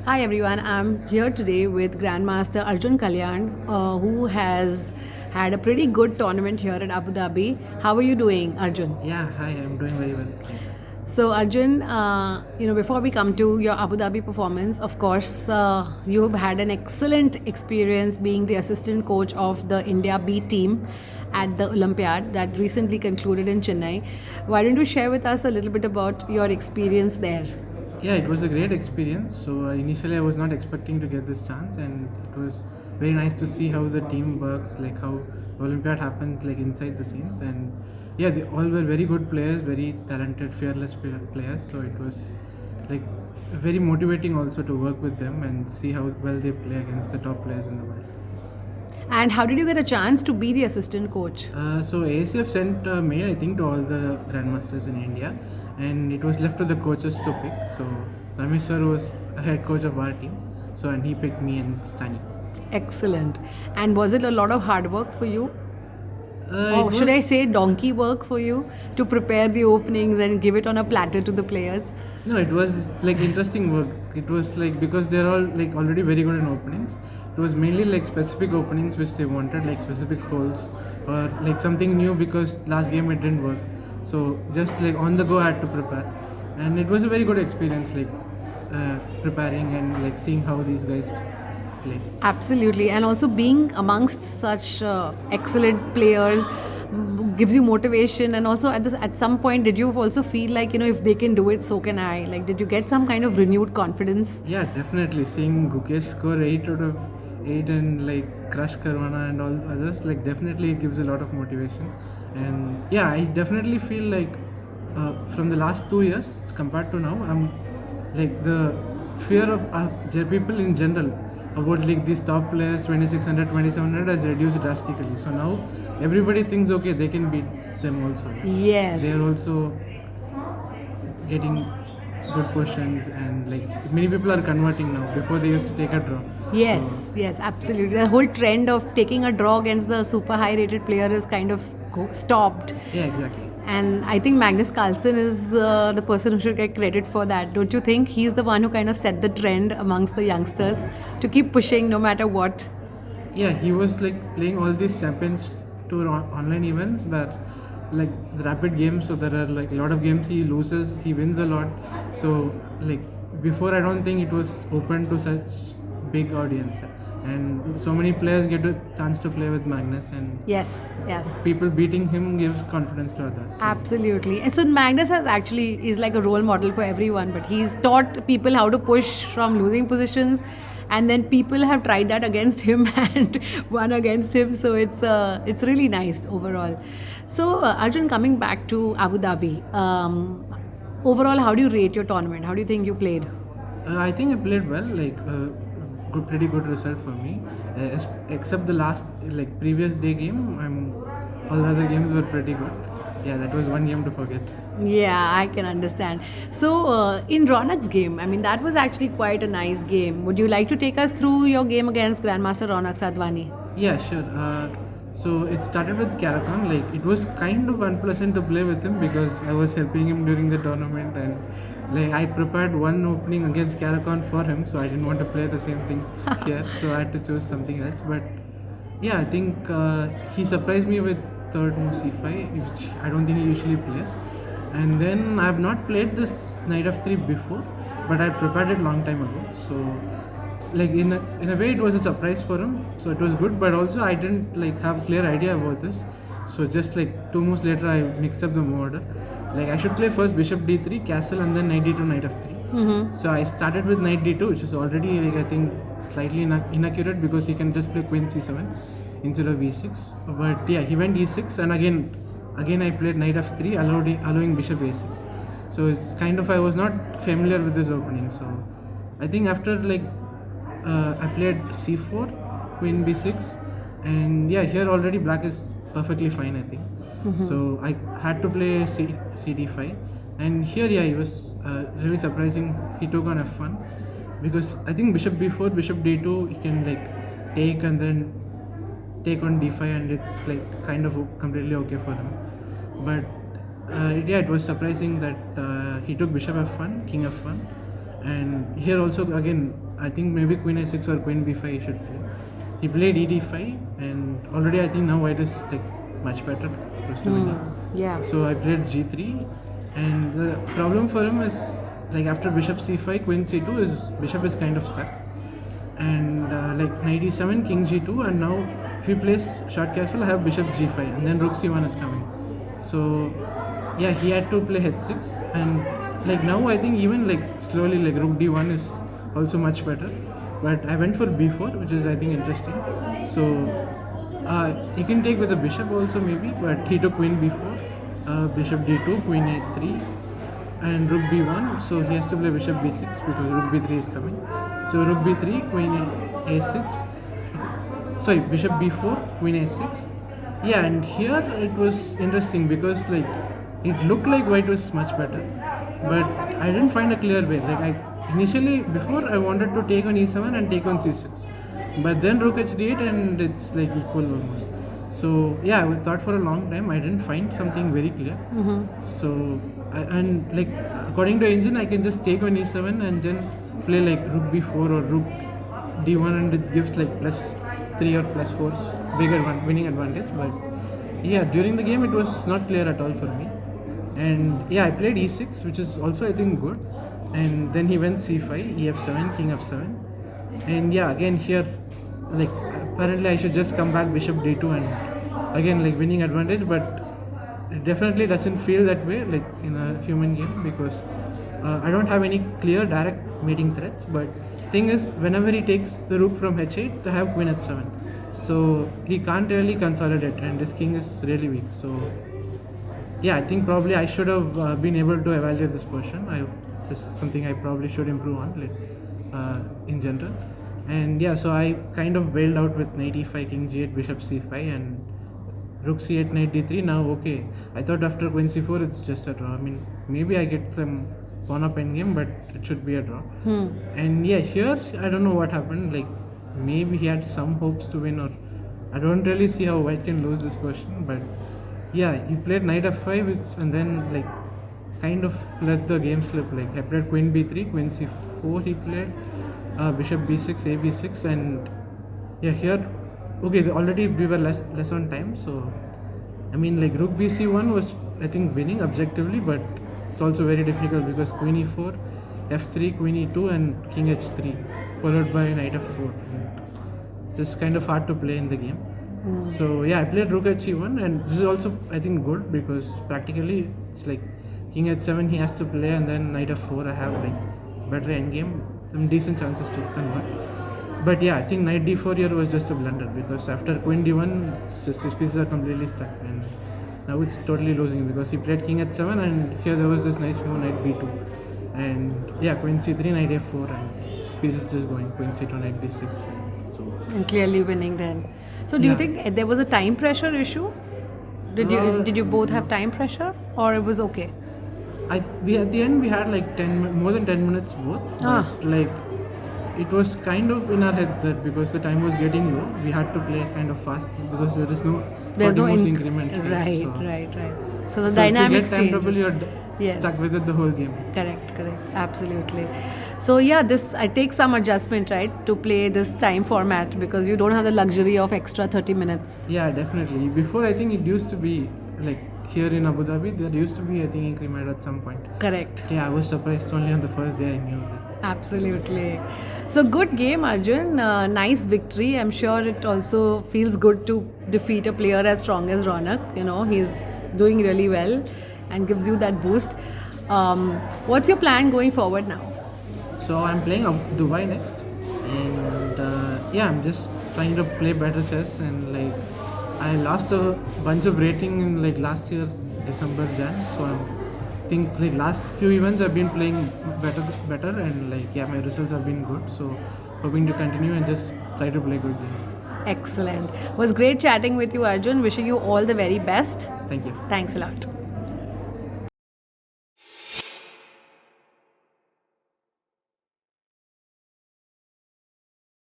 Hi everyone, I'm here today with Grandmaster Arjun Kalyan, who has had a pretty good tournament here at Abu Dhabi. How are you doing, Arjun? Yeah, hi, I'm doing very well. Thank you. So, Arjun, before we come to your Abu Dhabi performance, of course, you have had an excellent experience being the assistant coach of the India B team at the Olympiad that recently concluded in Chennai. Why don't you share with us a little bit about your experience there? Yeah, it was a great experience. So initially, I was not expecting to get this chance, and it was very nice to see how the team works, like how Olympiad happens, like inside the scenes. And yeah, they all were very good players, very talented, fearless players. So it was like very motivating also to work with them and see how well they play against the top players in the world. And how did you get a chance to be the assistant coach? So ACF sent a mail, I think, to all the grandmasters in India, and it was left to the coaches to pick. So Ramesh sir was a head coach of our team, so and he picked me and Stani. Excellent. And was it a lot of hard work for you? It Or should I was say donkey work for you to prepare the openings and give it on a platter to the players? no, it was like interesting work. It was like because they're all like already very good in openings. It was mainly like specific openings which they wanted, like specific holes or like something new because last game it didn't work. So just like on the go, I had to prepare, and it was a very good experience, like preparing and like seeing how these guys play. Absolutely. And also being amongst such excellent players gives you motivation. And also at some point, did you also feel like, if they can do it, so can I? Like, did you get some kind of renewed confidence? Yeah, definitely. Seeing Gukesh score 8 out of 8 and like crush Caruana and all others, like definitely it gives a lot of motivation. And yeah, I definitely feel like from the last 2 years compared to now, I'm like the fear of people in general about like these top players 2600, 2700 has reduced drastically. So now everybody thinks okay, they can beat them also. Yes. They are also getting good questions, and like many people are converting now. Before they used to take a draw. Yes, So yes, absolutely. The whole trend of taking a draw against the super high rated player is kind of stopped. yeah, exactly. And I think Magnus Carlsen is the person who should get credit for that. Don't you think? He's the one who kind of set the trend amongst the youngsters to keep pushing no matter what. Yeah, he was like playing all these champions tour online events that like the rapid games. So there are like a lot of games he loses, he wins a lot. So like before, I don't think it was open to such big audience, and so many players get a chance to play with Magnus, and Yes, yes. people beating him gives confidence to others. So, Absolutely. And so Magnus has actually is like a role model for everyone, but he's taught people how to push from losing positions, and then people have tried that against him and won against him. So it's really nice overall. So Arjun, coming back to Abu Dhabi, overall, how do you rate your tournament? How do you think you played? I think I played well, like good, pretty good result for me. Except the last, like previous day game, all the other games were pretty good. Yeah, that was one game to forget. Yeah, I can understand. So, in Ronak's game, I mean, that was actually quite a nice game. Would you like to take us through your game against Grandmaster Ronak Sadhwani? Yeah, sure. So it started with Karakon. Like it was kind of unpleasant to play with him because I was helping him during the tournament, and like I prepared one opening against Karakon for him, so I didn't want to play the same thing here. So I had to choose something else. But yeah, I think he surprised me with third move c5, which I don't think he usually plays. And then I have not played this knight f3 before, but I prepared it long time ago. So like in a way it was a surprise for him, so it was good, but also I didn't like have a clear idea about this. So just like 2 moves later I mixed up the move order, like I should play first bishop d3 castle and then knight d2 knight f3. So I started with knight d2, which is already like I think slightly inaccurate because he can just play queen c7 instead of e6. But yeah, he went e6, and again I played knight f3 allowing bishop a6. So it's kind of, I was not familiar with this opening. So I think after like I played c4, queen b6, and yeah, here already black is perfectly fine, I think. So I had to play cd5, and here yeah, he was really surprising. He took on f1 because I think bishop b4, bishop d2, he can like take and then take on d5, and it's like kind of completely okay for him. But yeah, it was surprising that he took bishop f1, king f1, And here also again, I think maybe queen a6 or queen b5 he should play. He played ed5, and already I think now white is like much better, close to winning. Yeah. So I played g3, and the problem for him is like after bishop c5, queen c2, his bishop is kind of stuck. And like knight e7, king g2, and now if he plays short castle, I have bishop g5, and then rook c1 is coming. So yeah, he had to play h6, and like now I think even like slowly like rook d1 is also much better. But I went for b4, which is I think interesting. So he can take with a bishop also maybe, but he took queen b4, bishop d2, queen a3, and rook b1. So he has to play bishop b6 because rook b3 is coming. So rook b3, queen a6. Sorry, bishop b4, queen a6. Yeah, and here it was interesting because like it looked like white was much better, but I didn't find a clear way. Like initially before I wanted to take on e7 and take on c6, but then rook h8 and it's like equal almost. So yeah, I thought for a long time I didn't find something very clear. So and like according to engine I can just take on e7 and then play like rook b4 or rook d1, and it gives like +3 or +4 bigger winning advantage. But yeah, during the game it was not clear at all for me. And yeah, I played e6, which is also I think good. And then he went c5, ef7, king f7. And yeah, again here, like apparently I should just come back bishop d2 and again like winning advantage, but it definitely doesn't feel that way like in a human game because I don't have any clear direct mating threats. But thing is, whenever he takes the rook from h8, they have queen h7. So he can't really consolidate, and his king is really weak. So yeah, I think probably I should have been able to evaluate this position. This is something I probably should improve on like, in general. And yeah, so I kind of bailed out with knight e5, king g8, bishop c5, and rook c8, knight d3. Now okay, I thought after queen c4 it's just a draw. I mean, maybe I get some pawn up endgame, but it should be a draw. And yeah, here I don't know what happened. Like maybe he had some hopes to win, or I don't really see how white can lose this position. But yeah, he played knight f5, and then like kind of let the game slip. Like I played queen b3, queen c4 he played, bishop b6, a b6, and yeah, here okay, already we were less on time. So I mean like rook bc1 was I think winning objectively, but it's also very difficult because queen e4, f3, queen e2, and king h3 followed by knight f4. It's just kind of hard to play in the game. So yeah, I played rook h1, and this is also I think good because practically it's like king h7 he has to play, and then knight f4 I have like better endgame, some decent chances to convert. But yeah, I think knight d4 here was just a blunder because after queen d1 just his pieces are completely stuck, and now it's totally losing because he played king h7, and here there was this nice move knight b2, and yeah, queen c3, knight f4, and his pieces just going queen c2, knight d6. So And clearly winning then. So do you think there was a time pressure issue? Did you both have time pressure, or it was okay? We at the end we had like more than 10 minutes both. But like it was kind of in our heads that because the time was getting low, we had to play kind of fast because there's no increment. Right. So the So dynamics if you get time changes. trouble, you're stuck with it the whole game. Correct. Absolutely. So yeah, it takes some adjustment, right, to play this time format because you don't have the luxury of extra 30 minutes. Yeah, definitely. Before I think it used to be like here in Abu Dhabi, there used to be I think increment at some point. Correct. Yeah, I was surprised only on the first day I knew that. Absolutely. So good game, Arjun. Nice victory. I'm sure it also feels good to defeat a player as strong as Ronak. You know, he's doing really well and gives you that boost. What's your plan going forward now? So I'm playing Dubai next, and yeah, I'm just trying to play better chess, and like I lost a bunch of rating in like last year December Jan, so I think like last few events I've been playing better, and like yeah, my results have been good, so hoping to continue and just try to play good games. Excellent. It was great chatting with you, Arjun. Wishing you all the very best. Thank you. Thanks a lot.